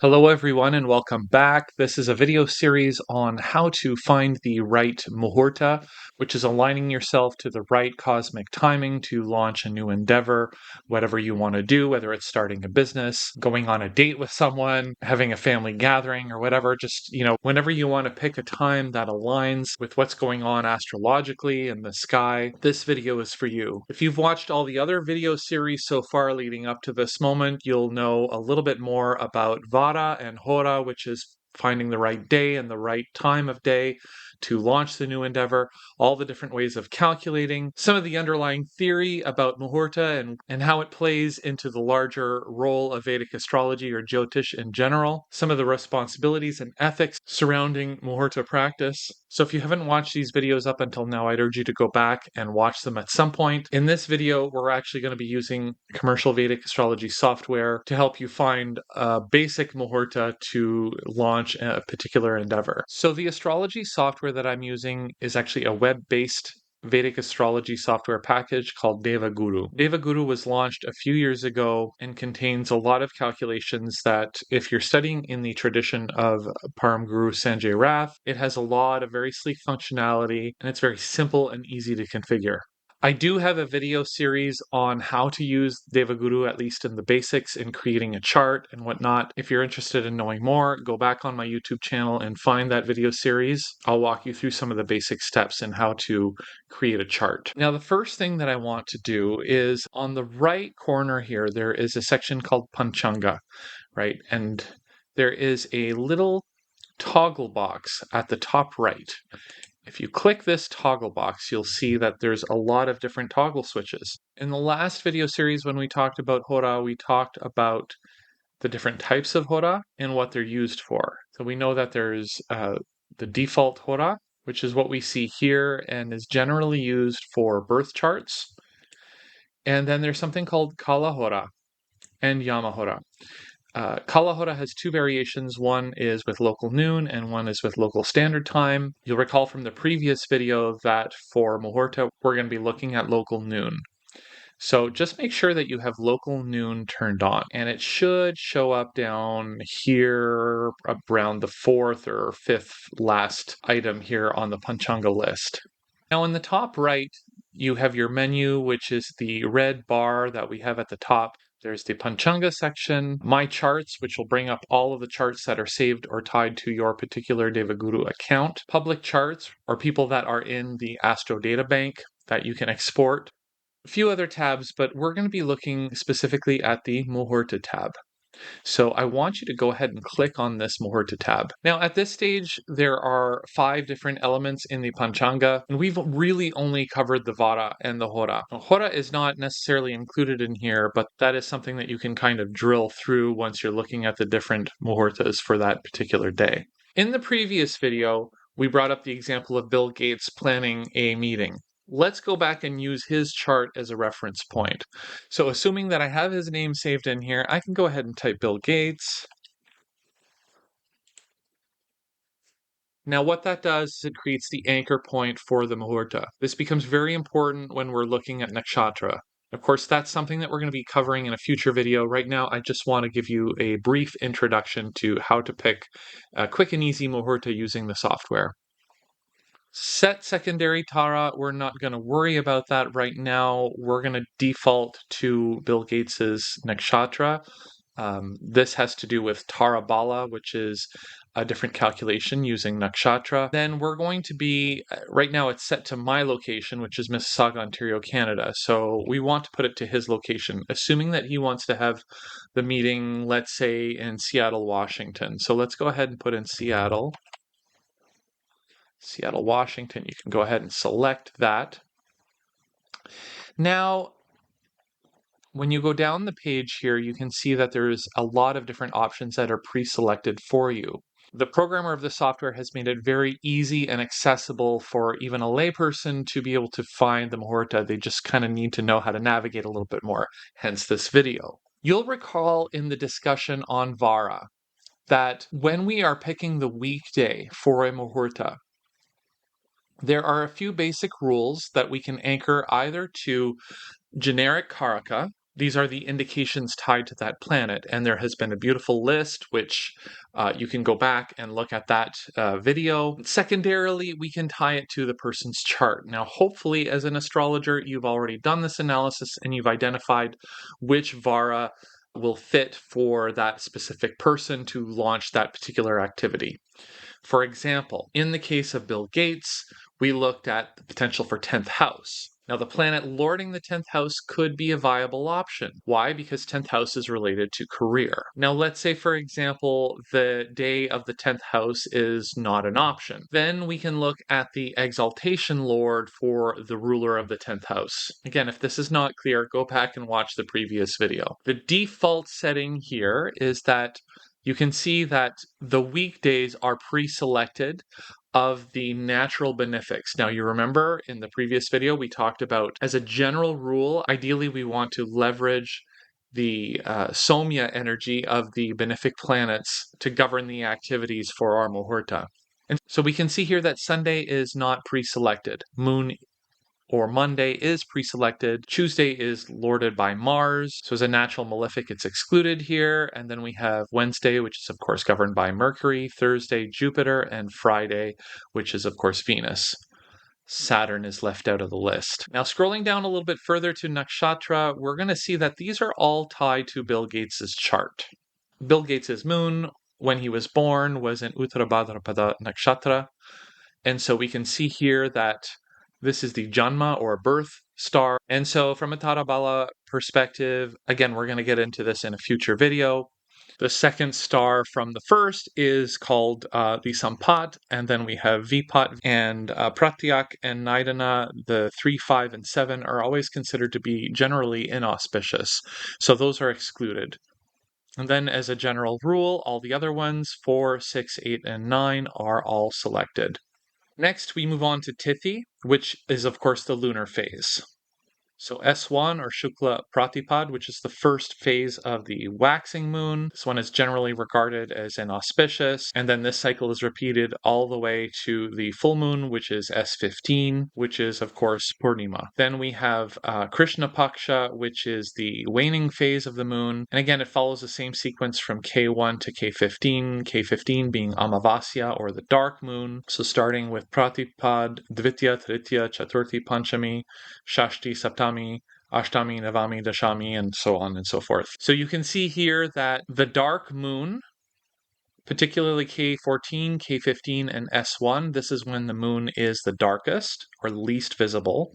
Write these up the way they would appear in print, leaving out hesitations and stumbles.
Hello everyone and welcome back. This is a video series on how to find the right Muhurta, which is aligning yourself to the right cosmic timing to launch a new endeavor, whatever you want to do, whether it's starting a business, going on a date with someone, having a family gathering or whatever. Just, whenever you want to pick a time that aligns with what's going on astrologically in the sky, this video is for you. If you've watched all the other video series so far leading up to this moment, you'll know a little bit more about Vāra and Horā, which is finding the right day and the right time of day to launch the new endeavor, all the different ways of calculating, some of the underlying theory about Muhurta and how it plays into the larger role of Vedic astrology or Jyotish in general, some of the responsibilities and ethics surrounding Muhurta practice. So if you haven't watched these videos up until now, I'd urge you to go back and watch them at some point. In this video, we're actually going to be using commercial Vedic astrology software to help you find a basic Muhurta to launch a particular endeavor. So the astrology software that I'm using is actually a web-based Vedic astrology software package called Deva Guru. Deva Guru was launched a few years ago and contains a lot of calculations that, if you're studying in the tradition of Param Guru Sanjay Rath, it has a lot of very sleek functionality and it's very simple and easy to configure. I do have a video series on how to use Deva Guru, at least in the basics, in creating a chart and whatnot. If you're interested in knowing more, go back on my YouTube channel and find that video series. I'll walk you through some of the basic steps in how to create a chart. Now, the first thing that I want to do is on the right corner here, there is a section called Panchanga, right? And there is a little toggle box at the top right. If you click this toggle box, you'll see that there's a lot of different toggle switches. In the last video series, when we talked about Horā, we talked about the different types of Horā and what they're used for. So we know that there's the default Horā, which is what we see here and is generally used for birth charts. And then there's something called Kala Horā and Yama Horā. Kala Horā has two variations. One is with local noon and one is with local standard time. You'll recall from the previous video that for Muhurta, we're going to be looking at local noon. So just make sure that you have local noon turned on, and it should show up down here around the fourth or fifth last item here on the Panchanga list. Now in the top right, you have your menu, which is the red bar that we have at the top. There's the Panchanga section, My Charts, which will bring up all of the charts that are saved or tied to your particular Deva Guru account. Public charts, or people that are in the Astro Data Bank that you can export. A few other tabs, but we're going to be looking specifically at the Muhurta tab. So I want you to go ahead and click on this Muhurta tab. Now at this stage, there are 5 different elements in the Panchanga, and we've really only covered the Vāra and the Horā. Now, Horā is not necessarily included in here, but that is something that you can kind of drill through once you're looking at the different Muhurtas for that particular day. In the previous video, we brought up the example of Bill Gates planning a meeting. Let's go back and use his chart as a reference point. So assuming that I have his name saved in here, I can go ahead and type Bill Gates. Now what that does is it creates the anchor point for the Muhurta. This becomes very important when we're looking at Nakshatra. Of course, that's something that we're going to be covering in a future video. Right now, I just want to give you a brief introduction to how to pick a quick and easy Muhurta using the software. Set secondary Tara, we're not going to worry about that right now. We're going to default to Bill Gates's Nakshatra. This has to do with Tara Bala, which is a different calculation using Nakshatra. Then we're going to be, right now it's set to my location, which is Mississauga, Ontario, Canada. So we want to put it to his location, assuming that he wants to have the meeting, let's say, in Seattle, Washington. So let's go ahead and put in Seattle, Washington. You can go ahead and select that. Now, when you go down the page here, you can see that there's a lot of different options that are pre-selected for you. The programmer of the software has made it very easy and accessible for even a layperson to be able to find the Muhurta. They just kind of need to know how to navigate a little bit more, hence this video. You'll recall in the discussion on Vāra that when we are picking the weekday for a Muhurta, there are a few basic rules that we can anchor either to generic Karaka, These are the indications tied to that planet, and there has been a beautiful list, which you can go back and look at that video. Secondarily, we can tie it to the person's chart. Now, hopefully, as an astrologer, you've already done this analysis and you've identified which Vāra will fit for that specific person to launch that particular activity. For example, in the case of Bill Gates, we looked at the potential for 10th house. Now, the planet lording the 10th house could be a viable option. Why? Because 10th house is related to career. Now, let's say, for example, the day of the 10th house is not an option. Then we can look at the exaltation lord for the ruler of the 10th house. Again, if this is not clear, go back and watch the previous video. The default setting here is that you can see that the weekdays are pre-selected of the natural benefics. Now, you remember in the previous video, we talked about, as a general rule, ideally we want to leverage the Somya energy of the benefic planets to govern the activities for our Muhurta. And so we can see here that Sunday is not pre-selected. Moon or Monday is pre-selected. Tuesday is lorded by Mars, so as a natural malefic, it's excluded here. And then we have Wednesday, which is of course governed by Mercury, Thursday, Jupiter, and Friday, which is of course Venus. Saturn is left out of the list. Now, scrolling down a little bit further to Nakshatra, we're going to see that these are all tied to Bill Gates's chart. Bill Gates's moon, when he was born, was in Uttarabhadrapada Nakshatra. And so we can see here that this is the Janma or birth star. And so from a Tarabala perspective, again, we're going to get into this in a future video. The second star from the first is called the Sampat, and then we have Vipat and Pratyak and Nidana. The 3, 5, and 7 are always considered to be generally inauspicious, so those are excluded. And then as a general rule, all the other ones, 4, 6, 8, and 9, are all selected. Next, we move on to Tithi, which is, of course, the lunar phase. So S1 or Shukla Pratipad, which is the first phase of the waxing moon. This one is generally regarded as inauspicious. And then this cycle is repeated all the way to the full moon, which is S15, which is, of course, Purnima. Then we have Krishna Paksha, which is the waning phase of the moon. And again, it follows the same sequence from K1 to K15, K15 being Amavasya or the dark moon. So starting with Pratipad, Dvitya, Tritya, Chaturthi, Panchami, Shashti, Saptami, Ashtami, Navami, Dashami, and so on and so forth. So you can see here that the dark moon, particularly K14, K15, and S1, this is when the moon is the darkest or least visible.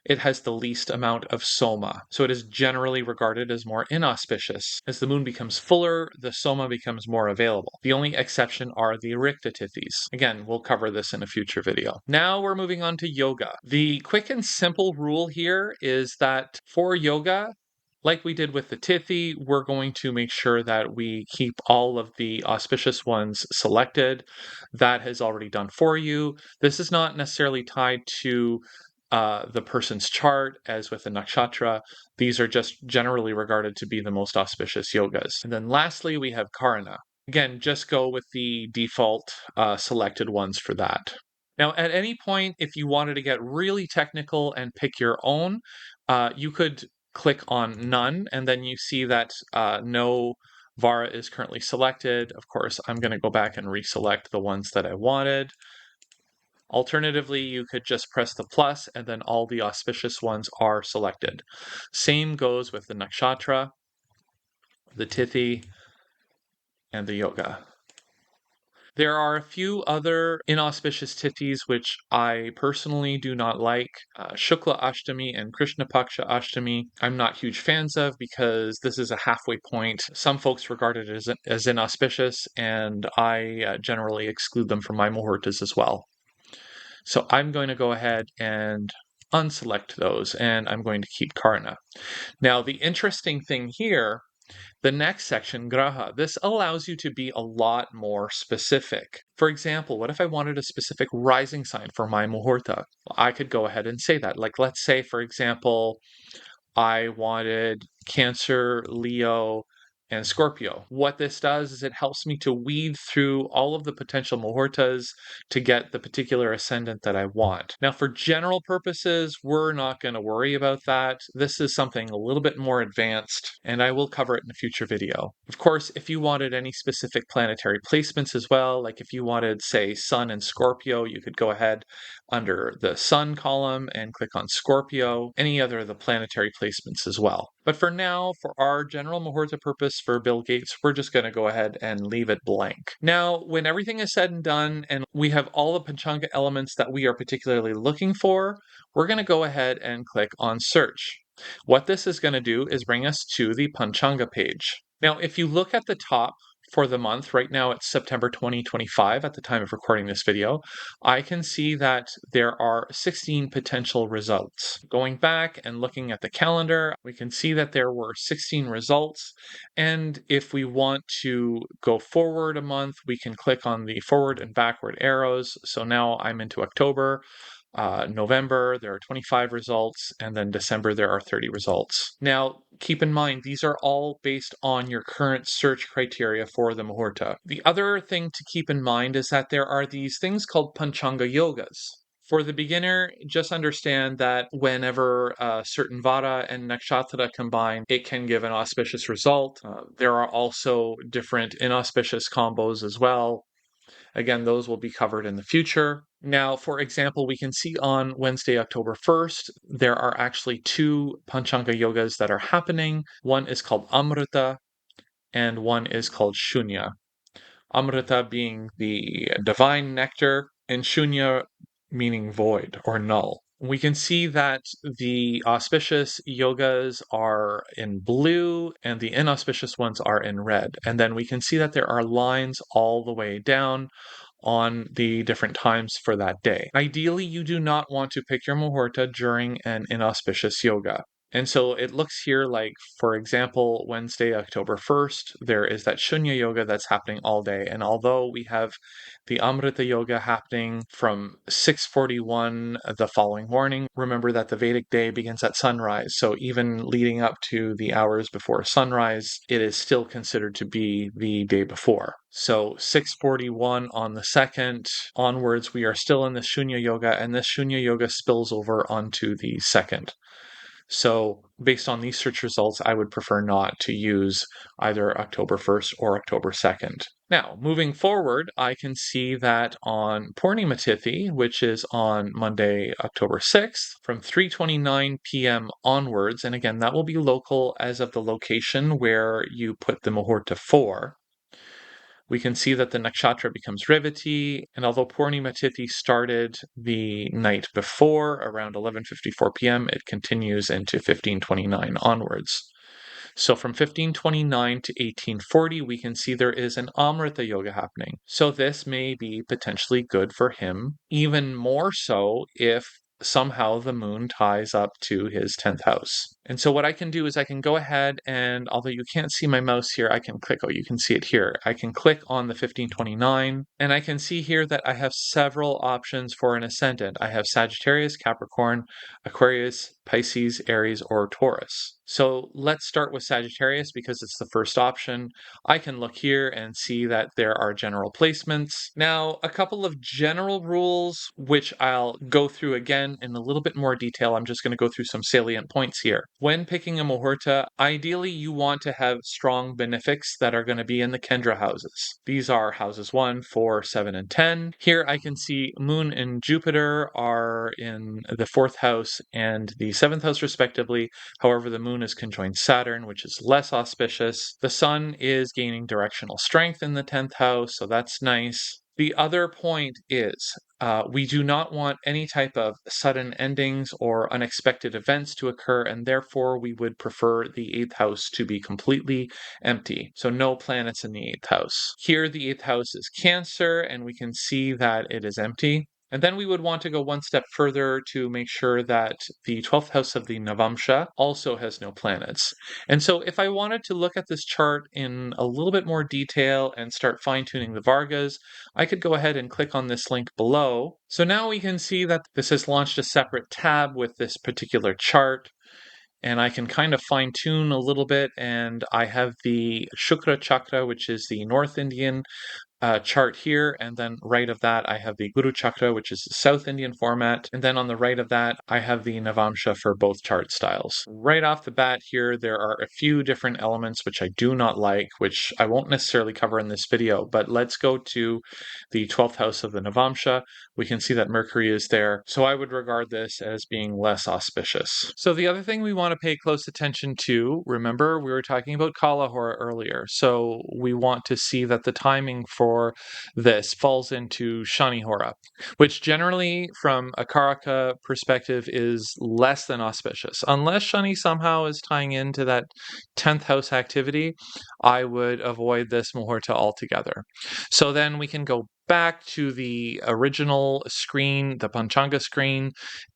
It has the least amount of soma, so it is generally regarded as more inauspicious. As the moon becomes fuller, the soma becomes more available. The only exception are the Rikta Tithis. Again, we'll cover this in a future video. Now we're moving on to yoga. The quick and simple rule here is that for yoga, like we did with the Tithi, we're going to make sure that we keep all of the auspicious ones selected. That has already done for you. This is not necessarily tied to the person's chart, as with the nakshatra. These are just generally regarded to be the most auspicious yogas. And then lastly, we have Karana. Again, just go with the default selected ones for that. Now, at any point, if you wanted to get really technical and pick your own, you could click on none, and then you see that no Vāra is currently selected. Of course, I'm going to go back and reselect the ones that I wanted. Alternatively, you could just press the plus and then all the auspicious ones are selected. Same goes with the nakshatra, the tithi, and the yoga. There are a few other inauspicious tithis which I personally do not like. Shukla Ashtami and Krishna Paksha Ashtami I'm not huge fans of because this is a halfway point. Some folks regard it as inauspicious, and I generally exclude them from my Muhurtas as well. So I'm going to go ahead and unselect those, and I'm going to keep Karana. Now, the interesting thing here, the next section, Graha, this allows you to be a lot more specific. For example, what if I wanted a specific rising sign for my Muhurta? Well, I could go ahead and say that. Like, let's say, for example, I wanted Cancer, Leo, and Scorpio. What this does is it helps me to weed through all of the potential Muhurtas to get the particular ascendant that I want. Now, for general purposes, we're not going to worry about that. This is something a little bit more advanced, and I will cover it in a future video. Of course, if you wanted any specific planetary placements as well, like if you wanted, say, Sun and Scorpio, you could go ahead under the Sun column and click on Scorpio, any other of the planetary placements as well. But for now, for our general Muhurta purpose for Bill Gates, we're just going to go ahead and leave it blank. Now, when everything is said and done, and we have all the Panchanga elements that we are particularly looking for, we're going to go ahead and click on Search. What this is going to do is bring us to the Panchanga page. Now, if you look at the top for the month, right now it's September 2025 at the time of recording this video, I can see that there are 16 potential results. Going back and looking at the calendar, we can see that there were 16 results. And if we want to go forward a month, we can click on the forward and backward arrows. So now I'm into October. November, there are 25 results, and then December, there are 30 results. Now, keep in mind, these are all based on your current search criteria for the Muhurta. The other thing to keep in mind is that there are these things called Panchanga yogas. For the beginner, just understand that whenever certain Vāra and Nakshatra combine, it can give an auspicious result. There are also different inauspicious combos as well. Again, those will be covered in the future. Now, for example, we can see on Wednesday, October 1st, there are actually two Panchanga yogas that are happening. One is called Amrita, and one is called Shunya. Amrita being the divine nectar, and Shunya meaning void or null. We can see that the auspicious yogas are in blue and the inauspicious ones are in red. And then we can see that there are lines all the way down on the different times for that day. Ideally, you do not want to pick your Muhurta during an inauspicious yoga. And so it looks here like, for example, Wednesday, October 1st, there is that Shunya Yoga that's happening all day. And although we have the Amrita Yoga happening from 6:41 the following morning, remember that the Vedic day begins at sunrise. So even leading up to the hours before sunrise, it is still considered to be the day before. So 6:41 on the 2nd onwards, we are still in the Shunya Yoga, and this Shunya Yoga spills over onto the 2nd. So based on these search results, I would prefer not to use either October 1st or October 2nd. Now, moving forward, I can see that on Purnima Tithi, which is on Monday, October 6th, from 3:29 p.m. onwards, and again, that will be local as of the location where you put the Muhurta for. We can see that the nakshatra becomes Revati, and although Purnima Tithi started the night before, around 11:54 p.m., it continues into 15:29 onwards. So from 15:29 to 18:40, we can see there is an Amrita Yoga happening. So this may be potentially good for him, even more so if somehow the moon ties up to his 10th house. And so what I can do is I can go ahead and, although you can't see my mouse here, I can click, oh, you can see it here. I can click on the 1529, and I can see here that I have several options for an ascendant. I have Sagittarius, Capricorn, Aquarius, Pisces, Aries, or Taurus. So let's start with Sagittarius because it's the first option. I can look here and see that there are general placements. Now, a couple of general rules, which I'll go through again in a little bit more detail. I'm just going to go through some salient points here. When picking a Muhurta, ideally you want to have strong benefics that are going to be in the Kendra houses. These are houses 1, 4, 7, and 10. Here I can see Moon and Jupiter are in the 4th house and the 7th house respectively. However, the Moon is conjoined Saturn, which is less auspicious. The Sun is gaining directional strength in the 10th house, so that's nice. The other point is we do not want any type of sudden endings or unexpected events to occur, and therefore we would prefer the 8th house to be completely empty. So no planets in the 8th house. Here the 8th house is Cancer, and we can see that it is empty. And then we would want to go one step further to make sure that the 12th house of the Navamsha also has no planets. And so if I wanted to look at this chart in a little bit more detail and start fine-tuning the Vargas, I could go ahead and click on this link below. So now we can see that this has launched a separate tab with this particular chart. and I can kind of fine tune a little bit. And I have the Shukra Chakra, which is the North Indian chart here, and then right of that I have the Guru Chakra, which is the South Indian format, and then on the right of that I have the Navamsha for both chart styles. Right off the bat here, there are a few different elements which I do not like, which I won't necessarily cover in this video, but let's go to the 12th house of the Navamsha. We can see that Mercury is there, so I would regard this as being less auspicious. So the other thing we want to pay close attention to, remember we were talking about Kala Horā earlier, so we want to see that the timing for this falls into Shani Horā, which generally from a Karaka perspective is less than auspicious. Unless Shani somehow is tying into that 10th house activity, I would avoid this Muhurta altogether. So then we can go back to the original screen, the Panchanga screen,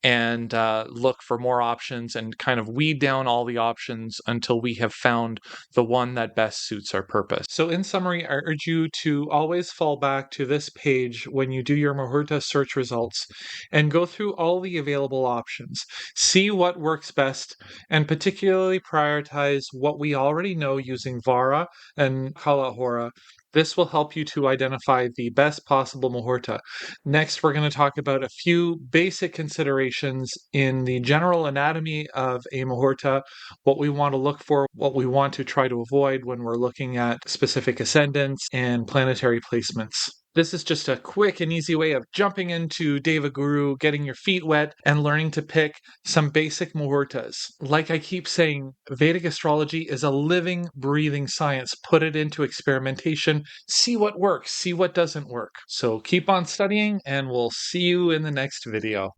and look for more options and kind of weed down all the options until we have found the one that best suits our purpose. So in summary, I urge you to always fall back to this page when you do your Muhurta search results and go through all the available options. See what works best and particularly prioritize what we already know using Vāra and Kala Horā. This will help you to identify the best possible Muhurta. Next, we're going to talk about a few basic considerations in the general anatomy of a Muhurta, what we want to look for, what we want to try to avoid when we're looking at specific ascendants and planetary placements. This is just a quick and easy way of jumping into Deva Guru, getting your feet wet, and learning to pick some basic muhurtas. Like I keep saying, Vedic astrology is a living, breathing science. Put it into experimentation, see what works, see what doesn't work. So keep on studying, and we'll see you in the next video.